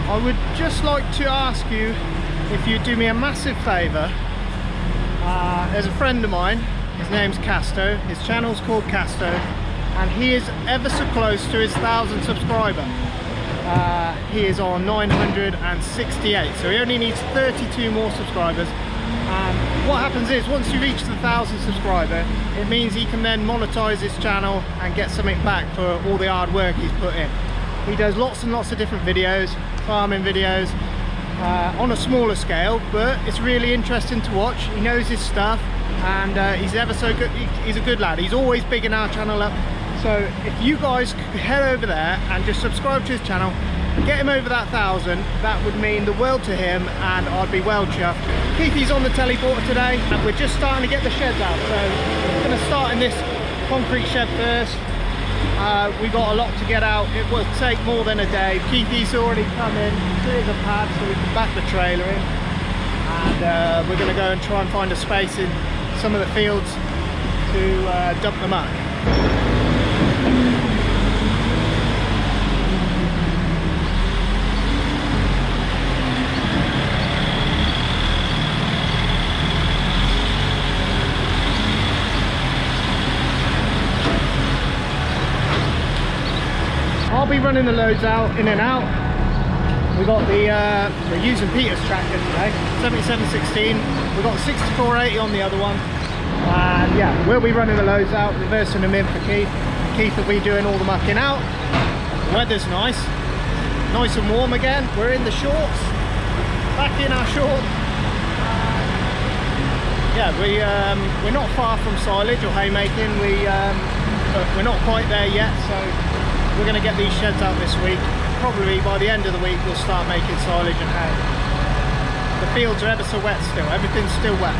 I would just like to ask you if you'd do me a massive favour. There's a friend of mine, his name's Casto, his channel's called Casto, and he is ever so close to his 1,000 subscriber. He is on 968, so he only needs 32 more subscribers. And what happens is, once you reach the 1,000 subscriber, it means he can then monetize his channel and get something back for all the hard work he's put in. He does lots and lots of different videos, farming videos, on a smaller scale, but it's really interesting to watch. He knows his stuff, and he's ever so good. He's a good lad. He's always bigging our channel up. So if you guys could head over there and just subscribe to his channel, get him over that 1,000, that would mean the world to him, and I'd be well chuffed. Keithy's on the teleporter today, and we're just starting to get the sheds out. So we're going to start in this concrete shed first. We've got a lot to get out. It will take more than a day. Keithy's already come in, cleared the pad so we can back the trailer in, and we're going to go and try and find a space in some of the fields to dump the muck. I'll be running the loads out, in and out. We got we're using Peter's tractor today, 7716. We've got 6480 on the other one. And yeah, we'll be running the loads out, reversing them in for Keith. Keith will be doing all the mucking out. The weather's nice and warm again. We're in the shorts, back in our shorts. Yeah, we're not far from silage or haymaking. But we're not quite there yet, so we're going to get these sheds out this week. Probably by the end of the week we'll start making silage and hay. The fields are ever so wet still, everything's still wet.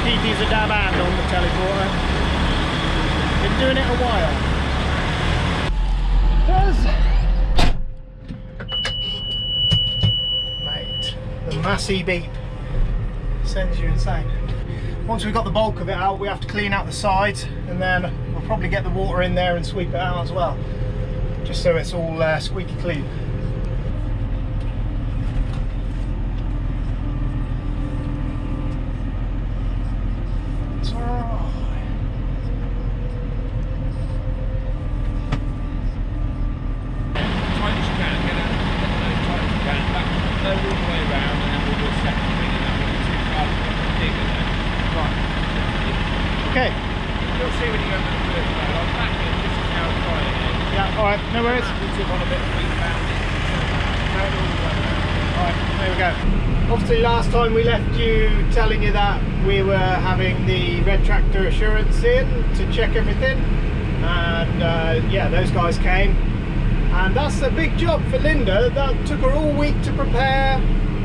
Keithy's a dab hand on the teleporter. Been doing it a while. Mate, the massy beep sends you insane. Once we've got the bulk of it out, we have to clean out the sides, and then we'll probably get the water in there and sweep it out as well, just so it's all squeaky clean. Okay. You'll see when you go to the first road. I'll back in just as how it's it. Yeah, alright, no worries. We'll tip on a bit of Alright, there we go. Obviously last time we left you telling you that we were having the Red Tractor Assurance in to check everything. And yeah, those guys came. And that's a big job for Linda. That took her all week to prepare.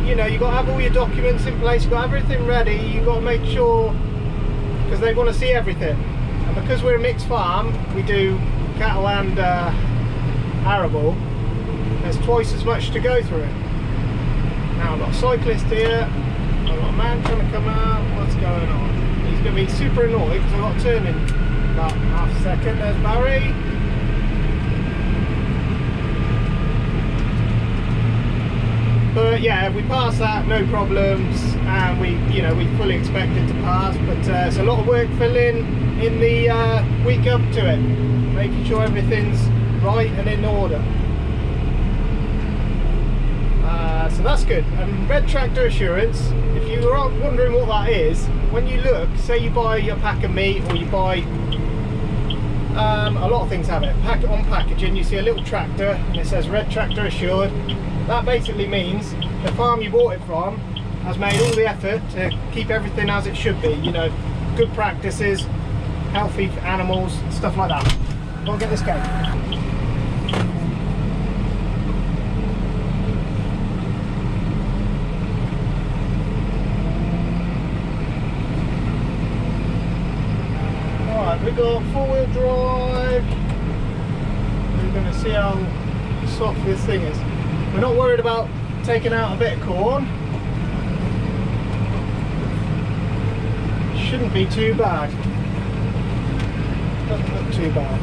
You know, you've got to have all your documents in place, you've got everything ready, you've got to make sure, because they want to see everything. And because we're a mixed farm, we do cattle and arable, there's twice as much to go through. Now I've got a cyclist here, I've got a man trying to come out, what's going on? He's going to be super annoyed because I've got to turn in about half a second. There's Barry. But yeah, we passed that, no problems, and we fully expected to pass. But it's a lot of work for Lynn in the week up to it, making sure everything's right and in order. So that's good. And Red Tractor Assurance, if you are wondering what that is, when you look, say you buy a pack of meat, or you buy a lot of things have it, on packaging you see a little tractor and it says Red Tractor Assured. That basically means the farm you bought it from has made all the effort to keep everything as it should be, you know, good practices, healthy animals, stuff like that. Go and get this cake. Right, we got 4-wheel drive. We're going to see how soft this thing is. We're not worried about taking out a bit of corn. Shouldn't be too bad. Doesn't look too bad.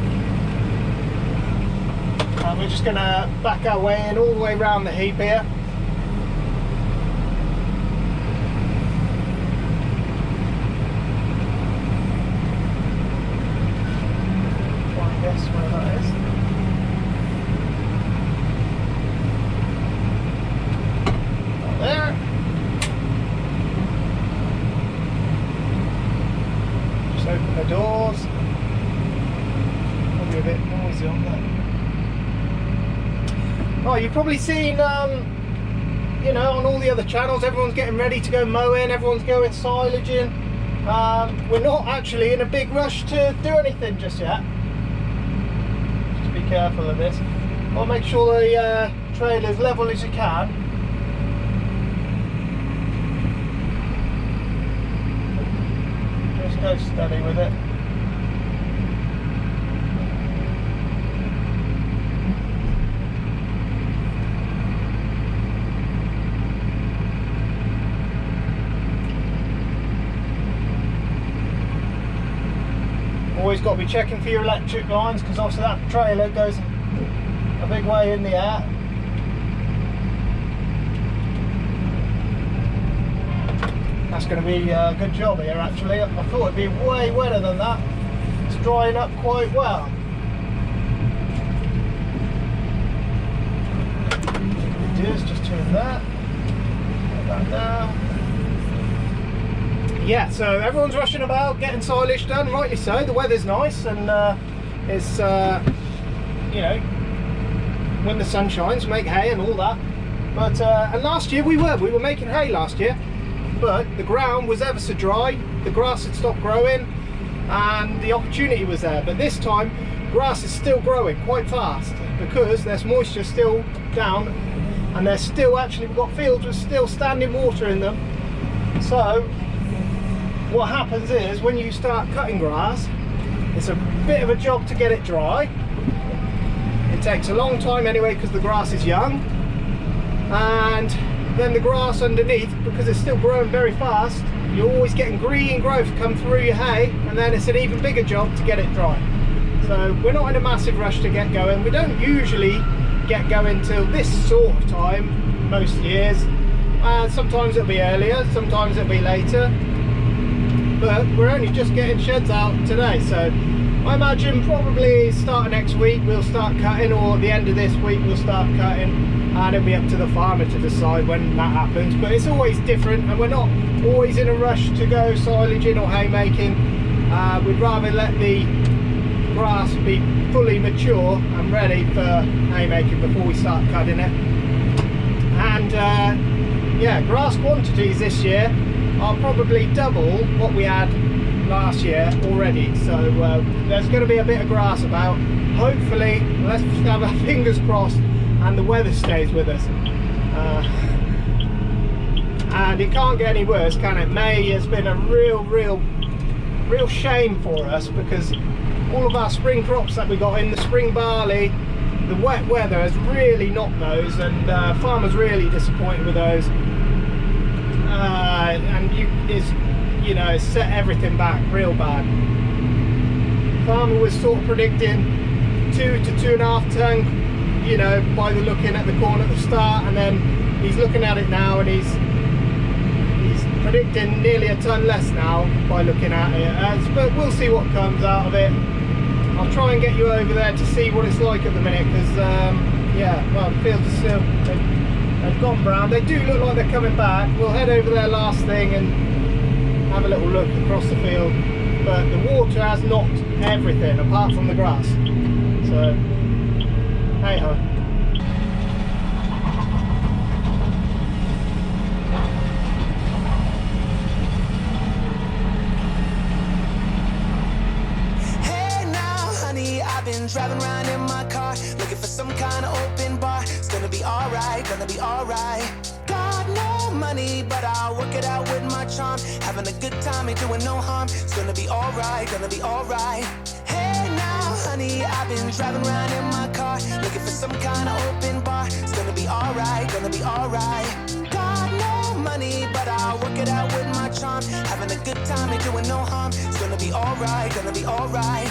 And we're just going to back our way in all the way around the heap here. Try and guess where that is. Not there. Just open the doors. Probably a bit noisy on there. Oh, you've probably seen, you know, on all the other channels, everyone's getting ready to go mowing, everyone's going silaging. We're not actually in a big rush to do anything just yet. Just be careful of this. I'll make sure the trailer is level as you can. Just go steady with it. Always got to be checking for your electric lines, because obviously that trailer goes a big way in the air. That's going to be a good job here actually. I thought it'd be way wetter than that. It's drying up quite well. What we do is just turn that, put that down. Yeah, so everyone's rushing about, getting silage done, rightly so. The weather's nice, and it's, you know, when the sun shines, make hay and all that. But, and last year we were making hay last year, but the ground was ever so dry, the grass had stopped growing, and the opportunity was there. But this time, grass is still growing quite fast, because there's moisture still down, and there's still, actually, we've got fields with still standing water in them. So, what happens is, when you start cutting grass, it's a bit of a job to get it dry. It takes a long time anyway, because the grass is young, and then the grass underneath, because it's still growing very fast, you're always getting green growth come through your hay, and then it's an even bigger job to get it dry. So we're not in a massive rush to get going. We don't usually get going till this sort of time most years. Sometimes it'll be earlier, sometimes it'll be later. But we're only just getting sheds out today, so I imagine probably starting next week we'll start cutting, or the end of this week we'll start cutting, and it'll be up to the farmer to decide when that happens. But it's always different, and we're not always in a rush to go silaging or haymaking. We'd rather let the grass be fully mature and ready for haymaking before we start cutting it. And yeah, grass quantities this year are probably double what we had last year already, so there's going to be a bit of grass about. Hopefully, let's have our fingers crossed and the weather stays with us, and it can't get any worse, can it? May has been a real shame for us, because all of our spring crops that we got in, the spring barley, the wet weather has really knocked those, and farmers really disappointed with those. And you know, it's set everything back real bad. Farmer was sort of predicting 2 to 2.5 ton, you know, by the looking at the corn at the start, and then he's looking at it now and he's predicting nearly a ton less now by looking at it. But we'll see what comes out of it. I'll try and get you over there to see what it's like at the minute, because yeah, well, the fields are still, they've gone brown. They do look like they're coming back. We'll head over there last thing and have a little look across the field. But the water has knocked everything apart from the grass. So, hey ho. Hey now, honey, I've been driving around in my car, looking for some kind of open bar. It's gonna be alright, gonna be alright. God knows no money, but I'll work it out with my charm. Having a good time, ain't doing no harm. It's gonna be alright, gonna be alright. Hey now, honey, I've been driving around in my car, looking for some kind of open bar. It's gonna be alright, gonna be alright. Got no money, but I'll work it out with my charm. Having a good time, ain't doing no harm. It's gonna be alright, gonna be alright.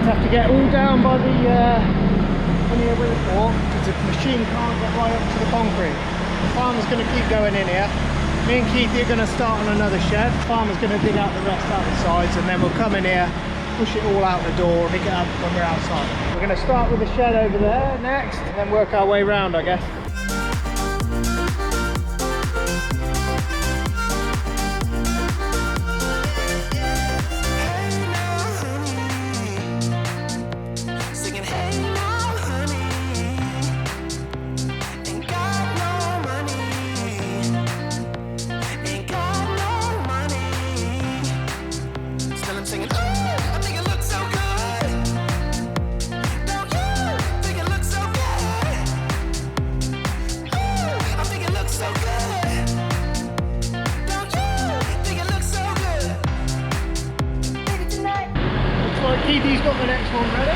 Have to get all down by the on here with the fork because the machine can't get right up to the concrete. The farmer's going to keep going in here. Me and Keithy are going to start on another shed. The farmer's going to dig out the rest out the sides, and then we'll come in here, push it all out the door, pick it up when we're outside. We're going to start with the shed over there next, and then work our way round, I guess. Keithy's got the next one ready.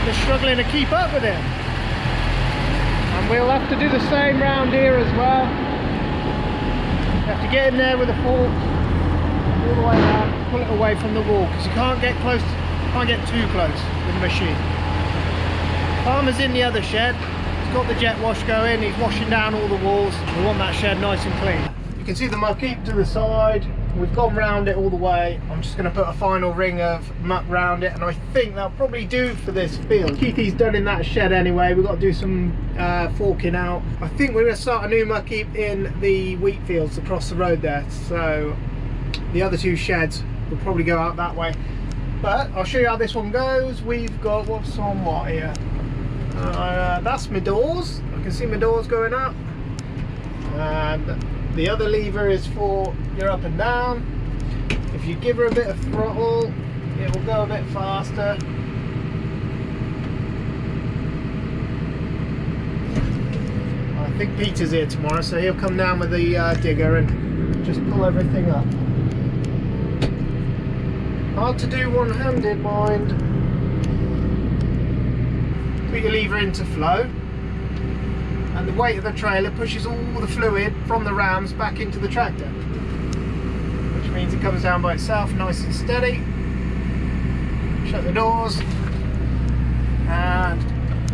They're struggling to keep up with it. And we'll have to do the same round here as well. You have to get in there with a fork all the way down, pull it away from the wall, because you can't get close, can't get too close with the machine. Farmer's in the other shed. He's got the jet wash going, he's washing down all the walls. We want that shed nice and clean. You can see the muck heap to the side. We've gone round it all the way. I'm just going to put a final ring of muck round it, and I think that'll probably do for this field. Keithy's done in that shed anyway. We've got to do some forking out. I think we're going to start a new muck heap in the wheat fields across the road there. So the other two sheds will probably go out that way. But I'll show you how this one goes. We've got, what's on what here? That's my doors. I can see my doors going up. And the other lever is for your up and down. If you give her a bit of throttle, it will go a bit faster. I think Peter's here tomorrow, so he'll come down with the digger and just pull everything up. Hard to do one-handed, mind. Put your lever into flow, and the weight of the trailer pushes all the fluid from the rams back into the tractor, which means it comes down by itself nice and steady. Shut the doors, and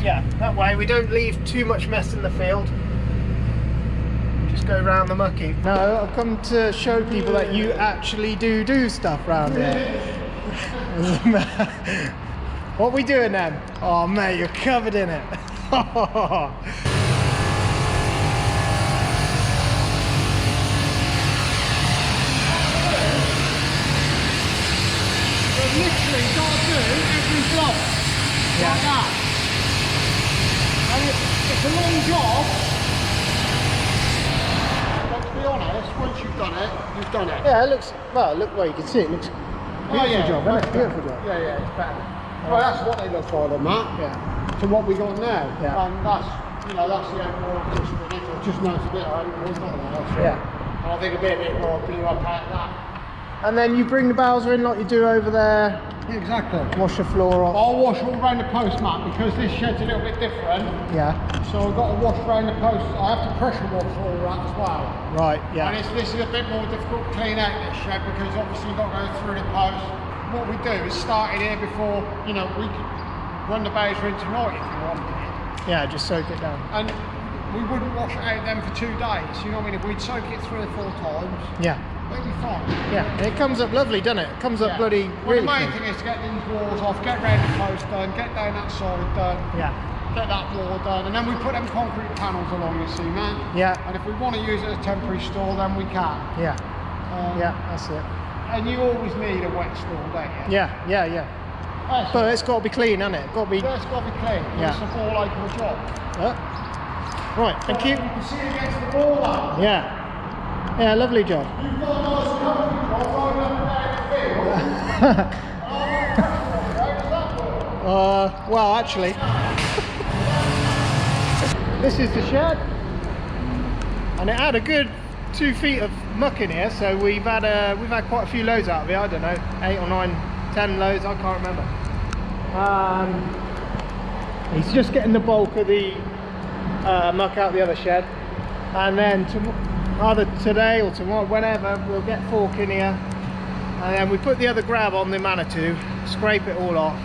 yeah, that way we don't leave too much mess in the field. Just go around the mucky. No, I've come to show people that you actually do stuff around here. What are we doing then? Oh mate, you're covered in it. Literally got to do every block like that. And it's a long job, but to be honest, once you've done it, you've done it. Yeah, it looks, well, look where you can see it looks beautiful job, isn't it? Beautiful job. Yeah, it's better. Well, that's what they look like, Matt. Yeah. To what we got now. Yeah. And that's, you know, that's the overall just ridiculous. Just knows a bit of it, not that. Yeah. And I think a bit more blew up out of that. And then you bring the bowser in like you do over there. Exactly. Wash the floor off. I'll wash all around the post mat because this shed's a little bit different. Yeah. So I've got to wash around the post. I have to pressure wash all that as well. Right, yeah. And this is a bit more difficult to clean out this shed because obviously you've got to go through the post. What we do is start it here before, you know, we could run the bowser in tonight if you wanted. Yeah, just soak it down. And we wouldn't wash it out then for 2 days. You know what I mean? If we'd soak it 3 or 4 times, Yeah. it'd be fine. Yeah, it comes up lovely, doesn't it? It comes up bloody Well, really the main clean. thing is to get these walls off, get round the post done, get down that side done, Yeah. get that wall done, and then we put them concrete panels along, you see, man. Yeah. And if we want to use it as a temporary store, then we can. Yeah. Um, Yeah, that's it. And you always need a wet store, don't you? Yeah, yeah, yeah. That's But it. it's got to be clean, hasn't it? Got to be. It's got to be clean. Yeah. It's a ball over the job. Right, thank you. You can see it against the wall, though. Yeah. Yeah, lovely job. You've got a nice country job rolling up and down the field. Well, actually, this is the shed, and it had a good 2 feet of muck in here. So we've had quite a few loads out of it. I don't know, 8 or 9, 10 loads. I can't remember. He's just getting the bulk of the muck out the other shed, and then either today or tomorrow, whenever, we'll get fork in here, and then we put the other grab on the Manitou, scrape it all off.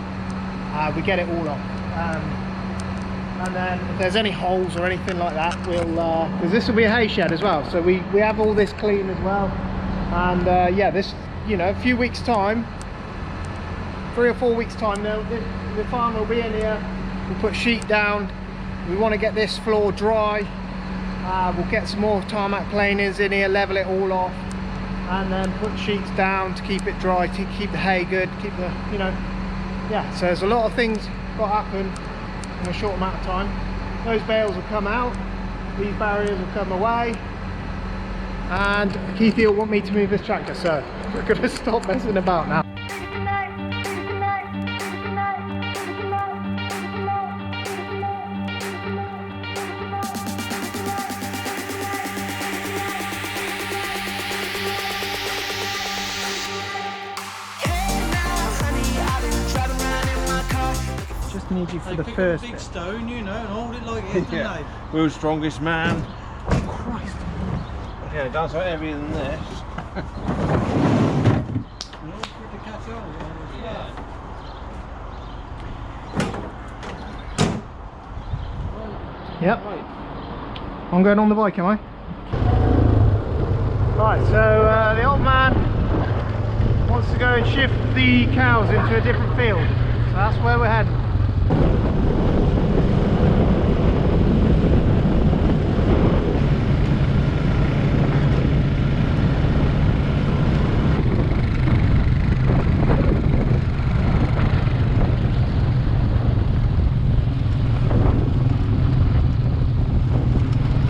We get it all off, and then if there's any holes or anything like that, we'll because this will be a hay shed as well, so we have all this clean as well. And yeah, this, you know, a few weeks time, 3 or 4 weeks time, the farm will be in here. We'll put sheet down. We want to get this floor dry. We'll get some more tarmac planers in here, level it all off, and then put sheets down to keep it dry, to keep the hay good, keep the, you know. Yeah, so there's a lot of things got to happen in a short amount of time. Those bales will come out, these barriers will come away, and Keithy will want me to move this tractor, so we're going to stop messing about now. Just need you for the first big bit. stone, you know, and hold it like it is, Yeah. don't World's strongest man. Christ. Yeah, that's like heavier than this. they? And all for it to catch on. Yeah. Yep. I'm going on the bike, am I? Right, so the old man wants to go and shift the cows into a different field. So that's where we're heading.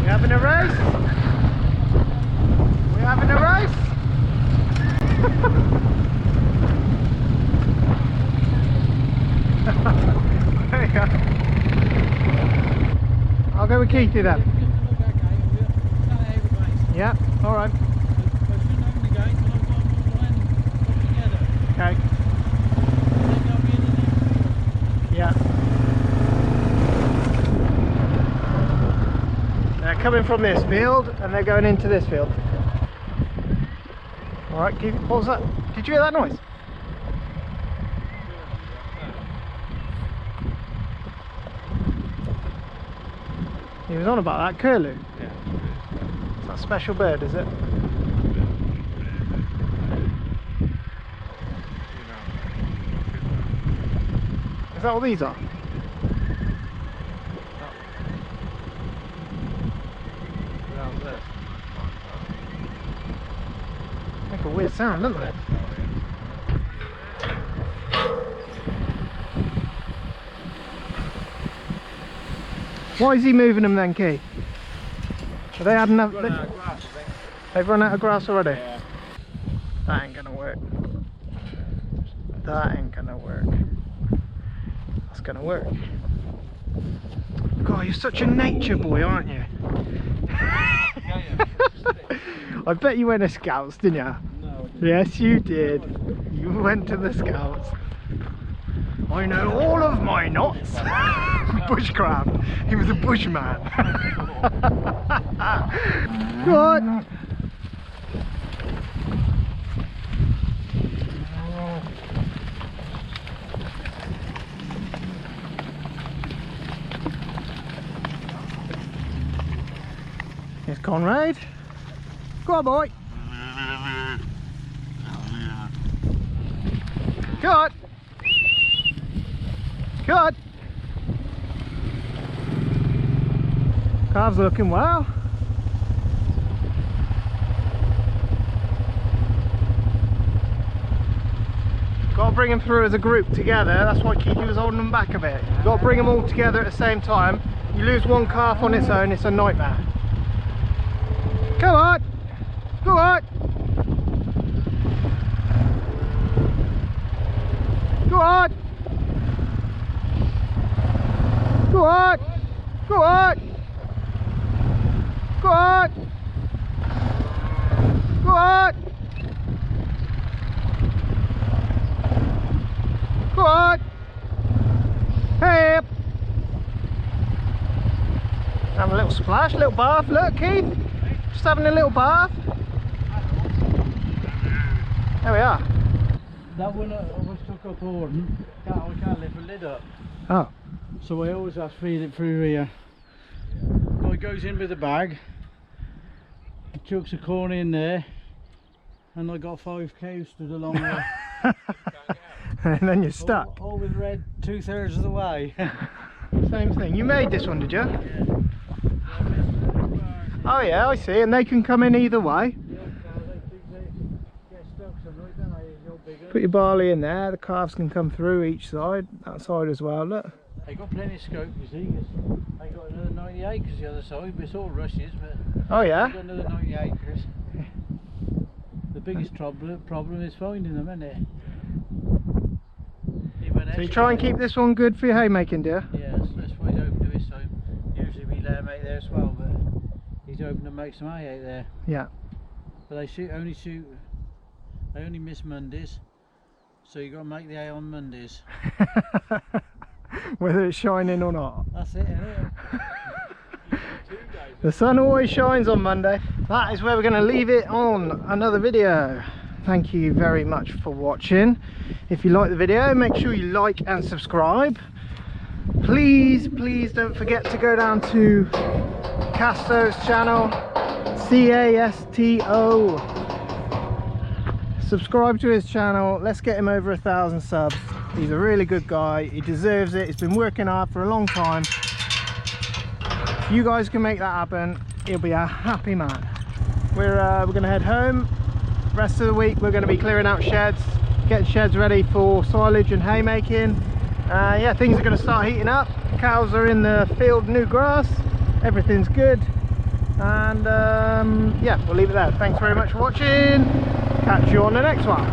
We having a race? We having a race? There you go. I'll go with Keithy then. Yeah, alright. Okay. Yeah. They're coming from this field and they're going into this field. Alright, Keith, what was that? Did you hear that noise? He was on about that curlew. Yeah. It's that special bird, is it? Is that what these are? Make a weird sound, don't they? Why is he moving them then, Keith? Are they had enough? They've run out of grass already? Yeah. That ain't gonna work. That ain't gonna work. That's gonna work. God, you're such a nature boy, aren't you? Yeah. I bet you went to Scouts, didn't you? No, Yes, you did. You went to the Scouts. I know all of my knots. Bushcraft. He was a bushman. Good. Here's Conrad. Go on, boy. Cut. Cut. Calves looking well. Got to bring them through as a group together. That's why Kiki was holding them back a bit. Got to bring them all together at the same time. You lose one calf on its own, it's a nightmare. Come on. Go on. Go on. Go on. Go on. Go on. Go on. Go on. Hey. Have a little splash, little bath. Look, Keith. Just having a little bath. There we are. That one I was stuck up Horton. I can't lift the lid up. Oh. So I always have to feed it through here. So it goes in with the bag. It chucks a corn in there. And I got 5 cows stood along there. And then you're stuck. All with red 2/3 of the way. Same thing. You made this one, did you? Yeah. Oh yeah, I see. And they can come in either way. Put your barley in there. The calves can come through each side. That side as well. Look. They got plenty of scope, you see. They got another 90 acres the other side, but it's all rushes. But Oh yeah. they've got another 90 acres. The biggest problem is finding them, isn't it? So you try and keep this one good for your haymaking, dear? Yeah, that's why he's open to this time. Usually we let him out there as well, but he's open to make some hay out there. Yeah. But they only miss Mondays, so you got to make the hay on Mondays. Whether it's shining or not. That's it, isn't it? The sun always shines on Monday. That is where we're going to leave it on another video. Thank you very much for watching. If you like the video, make sure you like and subscribe. Please don't forget to go down to Casto's channel, C-A-S-T-O. Subscribe to his channel. Let's get him over 1,000 subs. He's a really good guy. He deserves it. He's been working hard for a long time. If you guys can make that happen, he'll be a happy man. We're going to head home. Rest of the week we're going to be clearing out sheds, getting sheds ready for silage and haymaking. Yeah, things are going to start heating up. The cows are in the field, new grass. Everything's good. And yeah, we'll leave it there. Thanks very much for watching. Catch you on the next one.